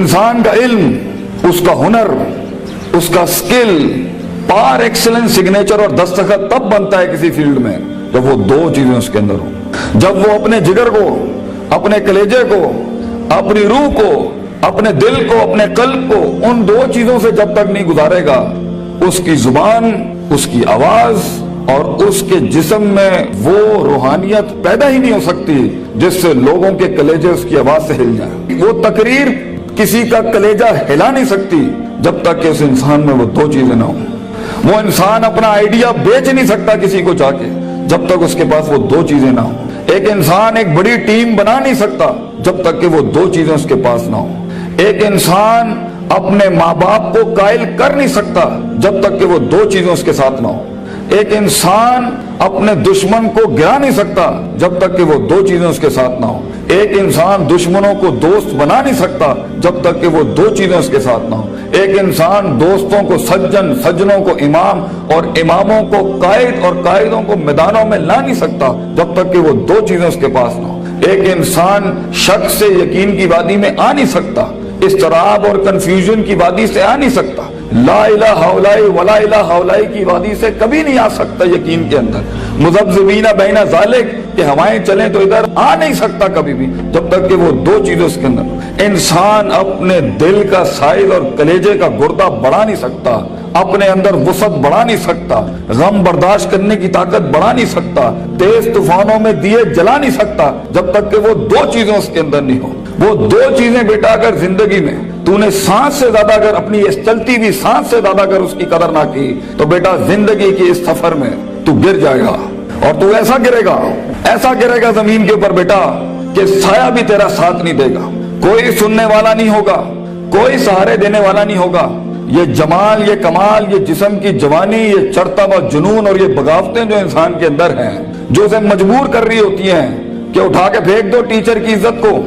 انسان کا علم، اس کا ہنر، اس کا سکل پار ایکسلنس سگنیچر اور دستخط تب بنتا ہے کسی فیلڈ میں جب وہ دو چیزیں اس کے اندر ہوں. جب وہ اپنے جگر کو، اپنے کلیجے کو، اپنی روح کو، اپنے دل کو، اپنے قلب کو ان دو چیزوں سے جب تک نہیں گزارے گا، اس کی زبان، اس کی آواز اور اس کے جسم میں وہ روحانیت پیدا ہی نہیں ہو سکتی جس سے لوگوں کے کلیجے اس کی آواز سے ہل جائیں. وہ تقریر کسی کا کلیجہ ہلا نہیں سکتی جب تک کہ اس انسان میں وہ دو چیزیں نہ ہوں. وہ انسان اپنا آئیڈیا بیچ نہیں سکتا کسی کو جا کے جب تک اس کے پاس وہ دو چیزیں نہ ہوں. ایک انسان ایک بڑی ٹیم بنا نہیں سکتا جب تک کہ وہ دو چیزیں اس کے پاس نہ ہوں. ایک انسان اپنے ماں باپ کو قائل کر نہیں سکتا جب تک کہ وہ دو چیزیں اس کے ساتھ نہ ہوں. ایک انسان اپنے دشمن کو گرا نہیں سکتا جب تک کہ وہ دو چیزیں اس کے ساتھ نہ ہوں. ایک انسان دشمنوں کو دوست بنا نہیں سکتا جب تک کہ وہ دو چیزیں اس کے ساتھ نہ ہوں. ایک انسان دوستوں کو سجن، سجنوں کو امام اور اماموں کو قائد اور قائدوں کو میدانوں میں لا نہیں سکتا جب تک کہ وہ دو چیزیں اس کے پاس نہ ہوں. ایک انسان شک سے یقین کی وادی میں آ نہیں سکتا، اضطراب اور کنفیوژن کی وادی سے آ نہیں سکتا، لا الہ الا ولا الہ الا کی وادی سے کبھی نہیں آ سکتا یقین کے اندر. مذبذبین بین ذالک کہ ہوائیں چلیں تو ادھر آ نہیں سکتا کبھی بھی جب تک کہ وہ دو چیزیں اس کے اندر. انسان اپنے دل کا سائز اور کلیجے کا گردہ بڑھا نہیں سکتا، اپنے اندر وسعت بڑھا نہیں سکتا، غم برداشت کرنے کی طاقت بڑھا نہیں سکتا، تیز طوفانوں میں دیے جلا نہیں سکتا جب تک کہ وہ دو چیزیں اس کے اندر نہیں ہو. وہ دو چیزیں بیٹا اگر زندگی میں تو نے سانس سے زیادہ اگر اپنی اس چلتی ہوئی سانس سے زیادہ اگر اس کی قدر نہ کی تو بیٹا زندگی کی اس سفر میں تو گر جائے گا. اور تو ایسا گرے گا زمین کے اوپر بیٹا کہ سایہ بھی تیرا ساتھ نہیں دے گا، کوئی سننے والا نہیں ہوگا، کوئی سہارے دینے والا نہیں ہوگا. یہ جمال، یہ کمال، یہ جسم کی جوانی، یہ چڑھتا ہوا جنون اور یہ بغاوتیں جو انسان کے اندر ہیں جو اسے مجبور کر رہی ہوتی ہیں کہ اٹھا کے پھینک دو ٹیچر کی عزت کو،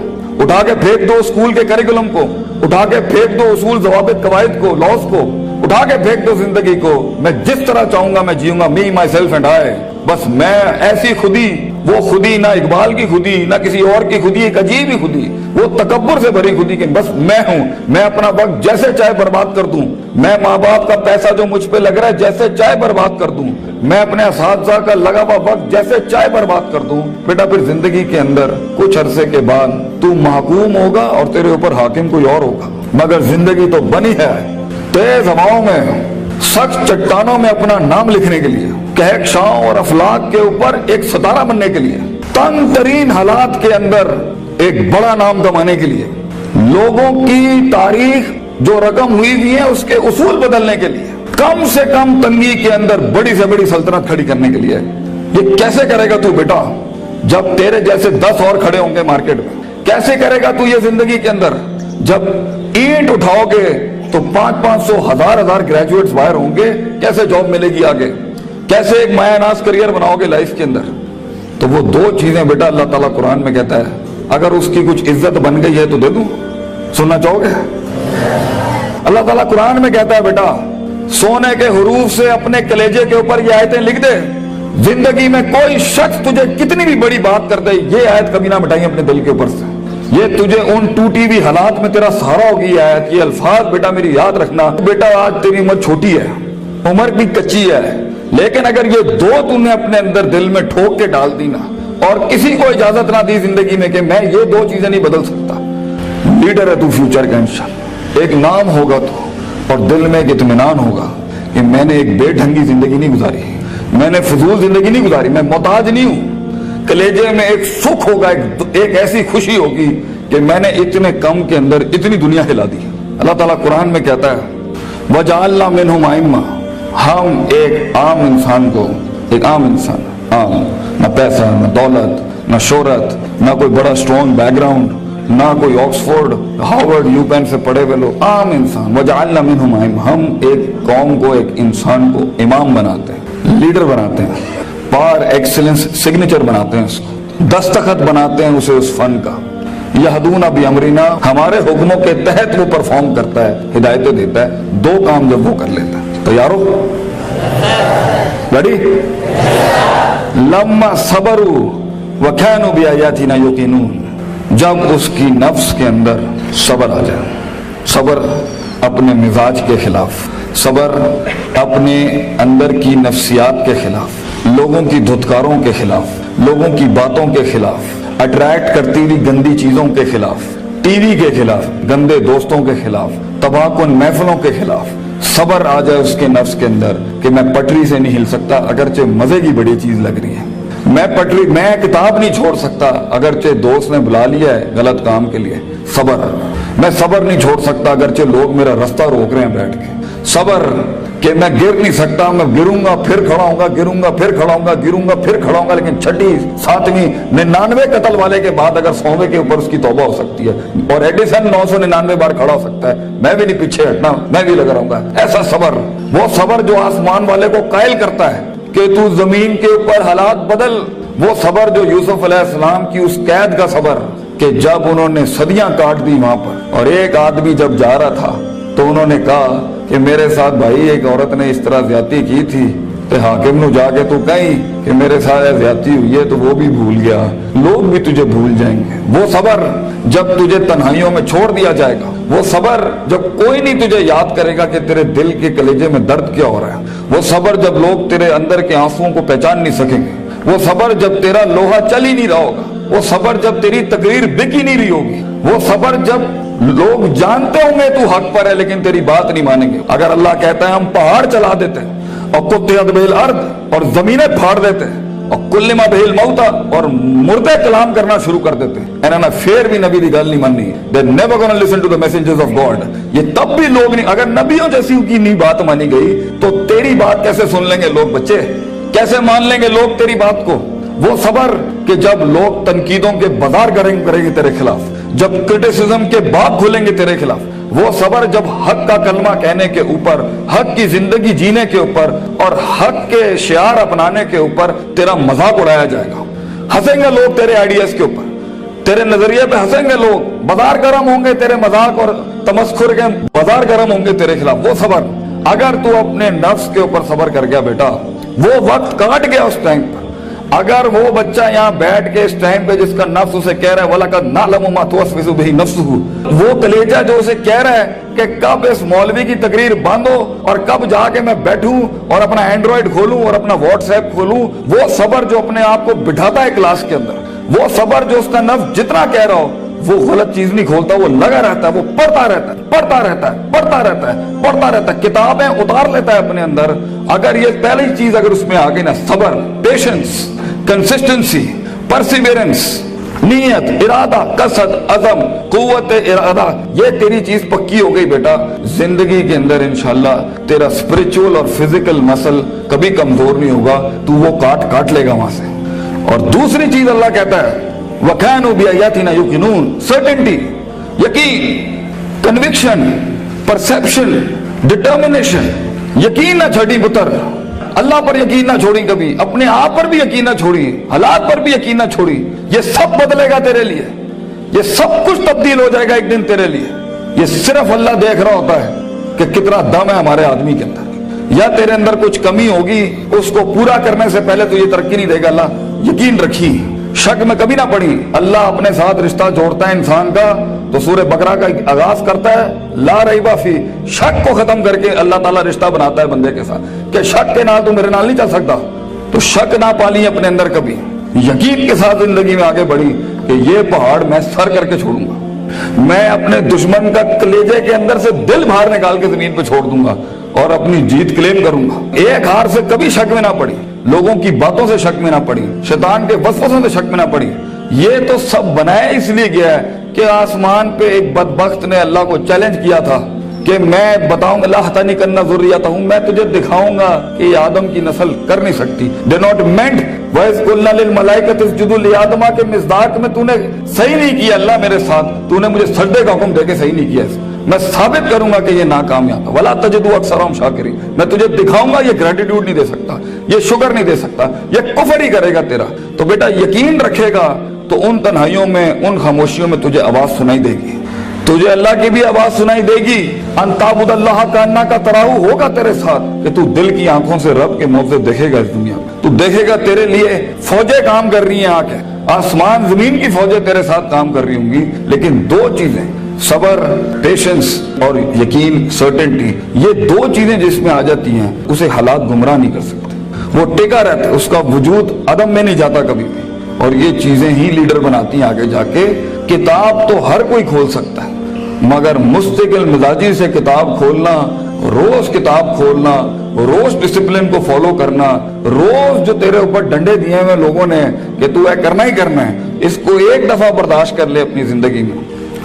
اٹھا کے پھینک دو اسکول کے کریکولم کو، اٹھا کے پھینک دو اصول ضوابط قواعد کو، لاس کو، اٹھا کے پھینک دو زندگی کو. میں جس طرح چاہوں گا میں جیوں گا، می مائی سیلف اینڈ آئی. بس میں ایسی خودی، وہ خودی نہ اقبال کی خودی نہ کسی اور کی خودی، ایک عجیب ہی خودی، وہ تکبر سے بھری خودی کہ بس میں ہوں، میں اپنا وقت جیسے چاہے برباد کر دوں، میں ماں باپ کا پیسہ جو مجھ پہ لگ رہا ہے جیسے چاہے برباد کر دوں، میں اپنے اساتذہ کا لگا ہوا وقت جیسے چاہے برباد کر دوں. بیٹا پھر زندگی کے اندر کچھ عرصے کے بعد تو محکوم ہوگا اور تیرے اوپر حاکم کوئی اور ہوگا. مگر زندگی تو بنی ہے تیز ہواؤں میں، سخت چٹانوں میں اپنا نام لکھنے کے لیے، کہکشاؤں اور افلاک کے اوپر ایک ستارہ بننے کے لیے، تنگ ترین حالات کے اندر ایک بڑا نام کمانے کے لیے، لوگوں کی تاریخ جو رقم ہوئی ہوئی ہے اس کے اصول بدلنے کے لیے، کم سے کم تنگی کے اندر بڑی سے بڑی سلطنت کھڑی کرنے کے لیے. یہ کیسے کرے گا تو بیٹا جب تیرے جیسے 10 اور کھڑے ہوں گے مارکیٹ میں؟ کیسے کرے گا تو یہ زندگی کے اندر جب اینٹ اٹھاؤ گے تو 500 1000 گریجویٹس باہر ہوں گے؟ کیسے جاب ملے گی آگے؟ کیسے ایک مایا ناز کریئر بناؤ گے لائف کے اندر؟ تو وہ دو چیزیں بیٹا اللہ تعالیٰ قرآن میں کہتا ہے اگر اس کی کچھ عزت بن گئی ہے تو دے دوں. سننا چاہو گے؟ اللہ تعالیٰ قرآن میں کہتا ہے بیٹا سونے کے حروف سے اپنے کلیجے کے اوپر یہ آیتیں لکھ دے، زندگی میں کوئی شخص تجھے کتنی بھی بڑی بات کر دے یہ آیت کبھی نہ مٹائیں اپنے دل کے اوپر سے. یہ تجھے ان ٹوٹی ہوئی حالات میں تیرا سہارا ہوگی یہ آیت. یہ الفاظ بیٹا میری یاد رکھنا. بیٹا آج تیری عمر چھوٹی ہے، عمر بھی کچی ہے، لیکن اگر یہ دو تم نے اپنے اندر دل میں ٹھوک کے ڈال دی نا اور کسی کو اجازت نہ دی زندگی میں کہ میں یہ دو چیزیں نہیں بدل سکتا، لیڈر ہے تو فیوچر کا انشاءاللہ. ایک نام ہوگا تو اور دل میں ایک اطمینان ہوگا کہ میں نے ایک بے ڈھنگی زندگی نہیں گزاری، میں نے فضول زندگی نہیں گزاری، میں محتاج نہیں ہوں. کلیجے میں ایک سکھ ہوگا، ایک ایسی خوشی ہوگی کہ میں نے اتنے کم کے اندر اتنی دنیا ہلا دی. اللہ تعالیٰ قرآن میں کہتا ہے وَجَعَلْنَا مِنْهُمْ أَئِمَّةً، ہم ایک عام انسان کو، ایک عام انسان، عام، نہ پیسہ نہ دولت نہ شہرت نہ کوئی بڑا اسٹرانگ بیک گراؤنڈ نہ کوئی آکسفورڈ ہارورڈ یو پین سے پڑھے ہوئے لوگ، عام انسان. وَجَعَلْنَا مِنْهُمْ أَئِمَّةً، ہم ایک قوم کو، ایک انسان کو امام بناتے ہیں، لیڈر بناتے ہیں، پار ایکسلنس سگنیچر بناتے ہیں، اس کو دستخط بناتے ہیں اسے اس فن کا. یہدون بامرنا، ہمارے حکموں کے تحت وہ پرفارم کرتا ہے، ہدایتیں دیتا ہے. دو کام جب وہ کر لیتا ہے تو یارو ریڈی؟ لما صبروا وكانوا بآياتنا يوقنون، جب اس کی نفس کے اندر صبر آ جائے، صبر اپنے مزاج کے خلاف، صبر اپنے اندر کی نفسیات کے خلاف، لوگوں کی دھتکاروں کے خلاف، لوگوں کی باتوں کے خلاف، اٹریکٹ کرتی ہوئی گندی چیزوں کے خلاف، ٹی وی کے خلاف، گندے دوستوں کے خلاف، تباہ کن محفلوں کے خلاف صبر آ جائے اس کے نفس کے اندر کہ میں پٹری سے نہیں ہل سکتا اگرچہ مزے کی بڑی چیز لگ رہی ہے، میں کتاب نہیں چھوڑ سکتا اگرچہ دوست نے بلا لیا ہے غلط کام کے لیے، صبر، میں صبر نہیں چھوڑ سکتا اگرچہ لوگ میرا رستہ روک رہے ہیں بیٹھ کے، صبر کہ میں گر نہیں سکتا، میں گروں گا پھر کھڑا ہوں گا، گروں گا پھر کھڑا ہوں گا، گروں گا پھر کھڑا ہوں گا، لیکن چھٹی 7ویں 99 قتل والے کے بعد اگر 100ویں کے اوپر اس کی توبہ ہو سکتی ہے اور ایڈیسن 999 بار کھڑا ہو سکتا ہے، میں بھی نہیں پیچھے ہٹنا، میں بھی لگا رہوں گا۔ ایسا صبر، وہ صبر جو آسمان والے کو قائل کرتا ہے کہ تو زمین کے اوپر حالات بدل، وہ صبر جو یوسف علیہ السلام کی اس قید کا صبر کہ جب انہوں نے صدیاں کاٹ دی وہاں پر اور ایک آدمی جب جا رہا تھا تو انہوں نے کہا کہ میرے ساتھ بھائی ایک عورت نے اس طرح زیادتی کی تھی تے حاکم نو جا کے تو کہیں کہ میرے ساتھ زیادتی ہوئی ہے تو وہ بھی بھول گیا، لوگ بھی تجھے بھول جائیں گے۔ وہ صبر جب تجھے تنہائیوں میں چھوڑ دیا جائے گا، وہ صبر جب کوئی نہیں تجھے یاد کرے گا کہ تیرے دل کے کلیجے میں درد کیا ہو رہا ہے، وہ صبر جب لوگ تیرے اندر کے آنسوؤں کو پہچان نہیں سکیں گے، وہ صبر جب تیرا لوہا چل ہی نہیں رہا ہوگا، وہ صبر جب تیری تقریر بک ہی نہیں رہی ہوگی، وہ صبر جب لوگ جانتے ہوں گے تو حق پر ہے لیکن تیری بات نہیں مانیں گے۔ اگر اللہ کہتا ہے ہم پہاڑ چلا دیتے ہیں اور قطعت بہ الارض اور زمینیں پھاڑ دیتے ہیں اور کلما بہ الموتى اور مردے کلام کرنا شروع کر دیتے ہیں، انہوں نے پھر بھی نبی دی گل نہیں ماننی، they never gonna listen to the messengers of God۔ یہ تب بھی لوگ نہیں، اگر نبیوں جیسی کی نہیں بات مانی گئی تو تیری بات کیسے سن لیں گے لوگ؟ بچے کیسے مان لیں گے لوگ تیری بات کو؟ وہ صبر کہ جب لوگ تنقیدوں کے بازار کریں گے تیرے خلاف، جب کرٹیسزم کے باب کھولیں گے تیرے خلاف، وہ صبر جب حق کا کلمہ کہنے کے اوپر، حق کی زندگی جینے کے اوپر اور حق کے شعار اپنانے کے اوپر تیرا مذاق اڑایا جائے گا، ہنسیں گے لوگ تیرے آئیڈیاز کے اوپر، تیرے نظریے پہ ہنسیں گے لوگ، بازار گرم ہوں گے تیرے مذاق اور تمسخر کے بازار گرم ہوں گے تیرے خلاف۔ وہ صبر اگر تو اپنے نفس کے اوپر صبر کر گیا بیٹا، وہ وقت کاٹ گیا اس ٹائم پر، اگر وہ بچہ یہاں بیٹھ کے اس ٹائم پہ جس کا نفس اسے کہہ رہا ہے وَلَقَدْ نَعْلَمُ مَا تُوَسْوِسُ بِهِ نَفْسُهُ، وہ کلیجہ جو اسے کہہ رہا ہے کہ کب اس مولوی کی تقریر بند ہو اور کب جا کے میں بیٹھوں اور اپنا اینڈرائیڈ کھولوں اور اپنا واٹس ایپ کھولوں، وہ صبر جو اپنے آپ کو بٹھاتا ہے کلاس کے اندر، وہ صبر جو اس کا نفس جتنا کہہ رہا ہو وہ غلط چیز نہیں کھولتا، وہ لگا رہتا ہے، وہ پڑھتا رہتا ہے، پڑھتا رہتا ہے، پڑھتا رہتا ہے، پڑھتا رہتا ہے، کتابیں اتار لیتا ہے اپنے اندر۔ اگر یہ پہلی چیز اگر اس میں آ گئی نا، صبر، پیشنس، کنسسٹنسی، پرسیورنس، نیت، ارادہ، قصد، عزم، قوت ارادہ، یہ تیری چیز پکی ہو گئی بیٹا، زندگی کے اندر انشاءاللہ تیرا اسپرچول اور فزیکل مسل کبھی کمزور نہیں ہوگا، تو وہ کاٹ لے گا وہاں سے۔ اور دوسری چیز اللہ کہتا ہے وَكَانُوا بِآيَاتِنَا يُوقِنُونَ، سرٹنٹی، یقین، کنوکشن، پرسیپشن، ڈٹرمنیشن، یقین نہ چھڑی پتر، اللہ پر یقین نہ چھوڑی کبھی، اپنے آپ پر بھی یقین نہ چھوڑی، حالات پر بھی یقین نہ چھوڑی، یہ سب بدلے گا تیرے لیے، یہ سب کچھ تبدیل ہو جائے گا ایک دن تیرے لیے۔ یہ صرف اللہ دیکھ رہا ہوتا ہے کہ کتنا دم ہے ہمارے آدمی کے اندر، یا تیرے اندر کچھ کمی ہوگی، اس کو پورا کرنے سے پہلے تو یہ ترقی نہیں دے گا اللہ۔ یقین رکھی، شک میں کبھی نہ پڑی، اللہ اپنے ساتھ رشتہ جوڑتا ہے انسان کا تو سورہ بقرہ کا آغاز کرتا ہے لا ریب فی، شک کو ختم کر کے اللہ تعالیٰ رشتہ بناتا ہے بندے کے ساتھ کہ شک کے نال تو میرے نال نہیں چل سکتا، تو شک نہ پالی اپنے اندر کبھی، یقین کے ساتھ زندگی میں آگے بڑھی کہ یہ پہاڑ میں سر کر کے چھوڑوں گا، میں اپنے دشمن کا کلیجے کے اندر سے دل باہر نکال کے زمین پہ چھوڑ دوں گا اور اپنی جیت کلیم کروں گا۔ ایک ہار سے کبھی شک میں نہ پڑی، لوگوں کی باتوں سے شک میں نہ پڑی، شیطان کے وسوسوں سے شک میں نہ پڑی۔ یہ تو سب بنایا اس لیے گیا ہے کہ آسمان پہ ایک بدبخت نے اللہ کو چیلنج کیا تھا کہ میں بتاؤں گا لَأَحْتَنِكَنَّ ذُرِّيَّتَهُ، میں تجھے دکھاؤں گا کہ یہ آدم کی نسل کر نہیں سکتی۔ They not meant وَإِذْ قُلْنَا لِلْمَلَائِكَةِ اسْجُدُوا لِآدَمَ کے مصداق میں تو نے صحیح نہیں کیا اللہ میرے ساتھ، تو نے مجھے سجدے کا حکم دے کے صحیح نہیں کیا، میں ثابت کروں گا کہ یہ ناکامیاب ہے۔ وَلَا تَجِدُ أَكْثَرَهُمْ شَاكِرِينَ، میں تجھے دکھاؤں گا یہ گریٹیٹیوڈ نہیں دے سکتا، یہ شکر نہیں دے سکتا، یہ کفر ہی کرے گا تیرا۔ تو بیٹا یقین رکھے گا تو ان تنہائیوں میں، ان خاموشیوں میں تجھے آواز سنائی دے گی، تجھے اللہ کی بھی آواز سنائی دے گی۔ ان تعبد اللہ کانک تراہ، ہوگا تیرے ساتھ کہ تو دل کی آنکھوں سے رب کے موضوع دیکھے گا اس دنیا میں، تو دیکھے گا تیرے لیے فوجیں کام کر رہی ہیں، آنکھیں، آسمان زمین کی فوجیں تیرے ساتھ کام کر رہی ہوں گی، لیکن دو چیزیں، صبر، پیشنس اور یقین، سرٹنٹی، یہ دو چیزیں جس میں آ جاتی ہیں اسے حالات گمراہ نہیں کر سکتے، وہ ٹکا رہتا ہے، اس کا وجود عدم میں نہیں جاتا کبھی بھی، اور یہ چیزیں ہی لیڈر بناتی ہیں آگے جا کے۔ کتاب تو ہر کوئی کھول سکتا ہے، مگر مستقل مزاجی سے کتاب کھولنا، روز کتاب کھولنا، روز ڈسپلن کو فالو کرنا، روز جو تیرے اوپر ڈنڈے دیے ہوئے لوگوں نے کہ تو اے کرنا ہی کرنا ہے، اس کو ایک دفعہ برداشت کر لے اپنی زندگی میں،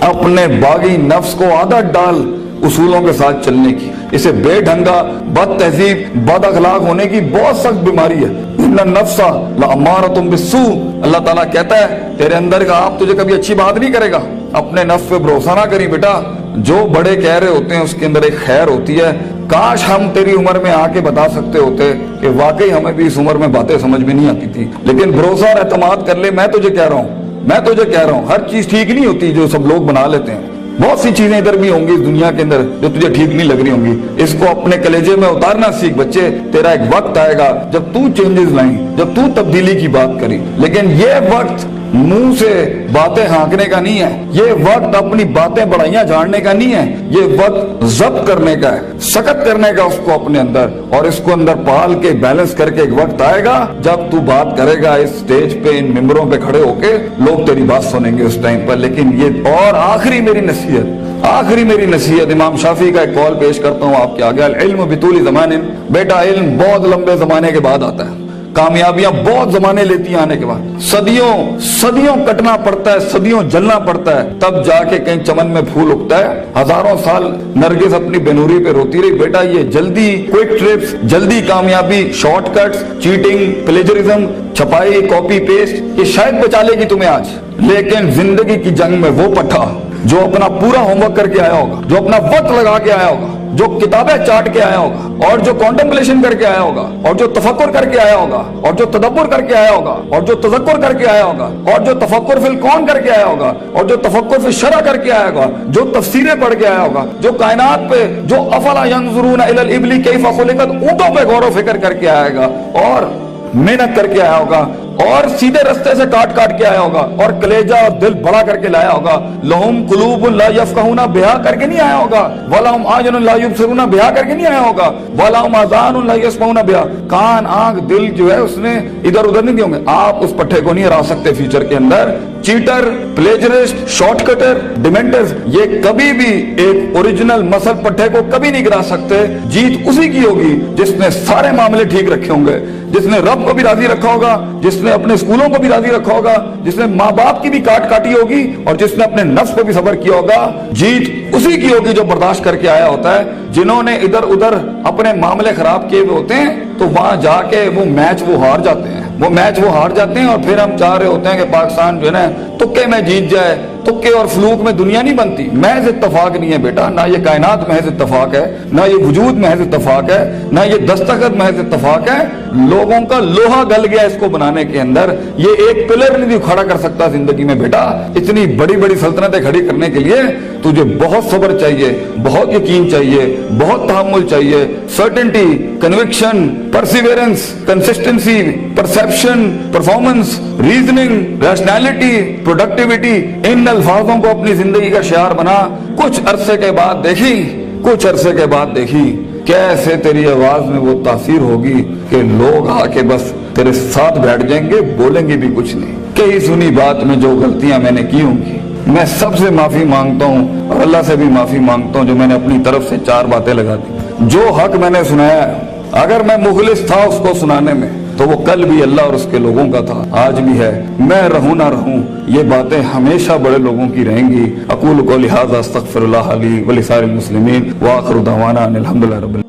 اپنے باغی نفس کو عادت ڈال اصولوں کے ساتھ چلنے کی۔ اسے بے ڈھنگا، بد تہذیب، بد اخلاق ہونے کی بہت سخت بیماری ہے۔ ان النفس لامارۃ بالسوء، اللہ تعالیٰ کہتا ہے تیرے اندر کا آپ تجھے کبھی اچھی بات نہیں کرے گا، اپنے نفس پہ بھروسہ نہ کری بیٹا، جو بڑے کہہ رہے ہوتے ہیں اس کے اندر ایک خیر ہوتی ہے۔ کاش ہم تیری عمر میں آ کے بتا سکتے ہوتے کہ واقعی ہمیں بھی اس عمر میں باتیں سمجھ میں نہیں آتی تھی، لیکن بھروسہ اور اعتماد کر لے۔ میں تجھے کہہ رہا ہوں ہر چیز ٹھیک نہیں ہوتی جو سب لوگ بنا لیتے ہیں، بہت سی چیزیں ادھر بھی ہوں گی اس دنیا کے اندر جو تجھے ٹھیک نہیں لگ رہی ہوں گی۔ اس کو اپنے کلیجے میں اتارنا سیکھ بچے، تیرا ایک وقت آئے گا جب تو چینجز لائیں، جب تو تبدیلی کی بات کری، لیکن یہ وقت منہ سے باتیں ہانکنے کا نہیں ہے، یہ وقت اپنی باتیں بڑائیاں جھاڑنے کا نہیں ہے، یہ وقت ضبط کرنے کا ہے، سخت کرنے کا اس کو اپنے اندر، اور اس کو اندر پال کے بیلنس کر کے ایک وقت آئے گا جب تو بات کرے گا اس سٹیج پہ، ان ممبروں پہ کھڑے ہو کے لوگ تیری بات سنیں گے اس ٹائم پر۔ لیکن یہ اور آخری میری نصیحت امام شافعی کا ایک قول پیش کرتا ہوں آپ کے آگے، العلم بطول زمان، بیٹا علم بہت لمبے زمانے کے بعد آتا ہے، کامیابیاں بہت زمانے لیتی ہیں آنے کے بعد، صدیوں کٹنا پڑتا ہے، صدیوں جلنا پڑتا ہے، تب جا کے کہیں چمن میں پھول اگتا ہے۔ ہزاروں سال نرگس اپنی بنوری پہ روتی رہی، بیٹا یہ جلدی کوئک ٹرپس، جلدی کامیابی، شارٹ کٹس، چیٹنگ، پلیجرزم، چھپائی، کاپی پیسٹ، یہ شاید بچا لے گی تمہیں آج، لیکن زندگی کی جنگ میں وہ پٹھا جو اپنا پورا ہوم ورک کر کے آیا ہوگا، جو اپنا وقت لگا کے آیا ہوگا، جو کتابیں چاٹ کے آیا ہوگا، اور جو کانٹمپلیشن کر کے آیا ہوگا، اور جو تفکر کر کے آیا ہوگا، اور جو تدبر کر کے آیا ہوگا، اور جو تذکر کر کے آیا ہوگا، اور جو تفکر فی الکون کر کے آیا ہوگا، اور جو تفکر فی الشرع کر کے آیا ہوگا، جو تفسیریں پڑھ کے آیا ہوگا، جو کائنات پہ، جو افلا ینظرون الی الابل کیف خلقت، اونٹوں پہ غور و فکر کر کے آئے گا، اور محنت کر کے آیا ہوگا، اور سیدھے رستے سے کاٹ کے آیا ہوگا، اور کلیجہ اور دل بڑا کر کے لایا ہوگا، لہم قلوب لا یفقہون بہا کر کے نہیں آیا ہوگا، ولہم اعین لا یبصرون بہا کر کے نہیں آیا ہوگا، ولہم آذان لا یسمعون بہا، کان، آنکھ، دل جو ہے اس نے ادھر ادھر نہیں دیے ہوں گے۔ آپ اس پٹھے کو نہیں ہرا سکتے فیوچر کے اندر۔ چیٹر، پلیجرسٹ، شارٹ کٹر، ڈیمنٹرز، یہ کبھی بھی ایک اوریجنل مسل پٹھے کو کبھی نہیں گرا سکتے۔ جیت اسی کی ہوگی جس نے سارے معاملے ٹھیک رکھے ہوں گے، جس نے رب کو بھی راضی رکھا ہوگا، جس نے اپنے اسکولوں کو بھی راضی رکھا ہوگا، جس نے ماں باپ کی بھی کاٹی ہوگی، اور جس نے اپنے نفس پہ بھی صبر کیا ہوگا۔ جیت اسی کی ہوگی جو برداشت کر کے آیا ہوتا ہے۔ جنہوں نے ادھر ادھر اپنے معاملے خراب کیے ہوئے ہوتے ہیں تو وہاں جا کے وہ میچ ہار جاتے ہیں، اور پھر ہم چاہ رہے ہوتے ہیں کہ پاکستان جو ہے نا تکے میں جیت جائے۔ تکے اور فلوک میں دنیا نہیں بنتی، محض اتفاق نہیں ہے بیٹا، نہ یہ کائنات محض اتفاق ہے، نہ یہ وجود محض اتفاق ہے، نہ یہ دستخط محض اتفاق ہے۔ لوگوں کا لوہا گل گیا اس کو بنانے کے اندر، یہ ایک پلر نہیں کھڑا کر سکتا زندگی میں بیٹا۔ اتنی بڑی بڑی سلطنتیں کھڑی کرنے کے لیے تجھے بہت صبر چاہیے، بہت یقین چاہیے، بہت تحمل چاہیے، certainty, conviction, perseverance, consistency, perception, performance, reasoning, rationality, productivity, ان الفاظوں کو اپنی زندگی کا شعار بنا۔ کچھ عرصے کے بعد دیکھی کیسے تیری آواز میں وہ تاثیر ہوگی کہ لوگ آ کے بس تیرے ساتھ بیٹھ جائیں گے، بولیں گے بھی کچھ نہیں۔ کئی سنی بات میں جو غلطیاں میں نے کی ہوں گی، میں سب سے معافی مانگتا ہوں، اور اللہ سے بھی معافی مانگتا ہوں جو میں نے اپنی طرف سے 4 باتیں لگا دی۔ جو حق میں نے سنایا ہے، اگر میں مخلص تھا اس کو سنانے میں تو وہ کل بھی اللہ اور اس کے لوگوں کا تھا، آج بھی ہے۔ میں رہوں نہ رہوں، یہ باتیں ہمیشہ بڑے لوگوں کی رہیں گی۔ اقول قولی ھذا استغفر اللہ لی ولسائر المسلمین، وآخر دعوانا ان الحمد للہ رب العالمین۔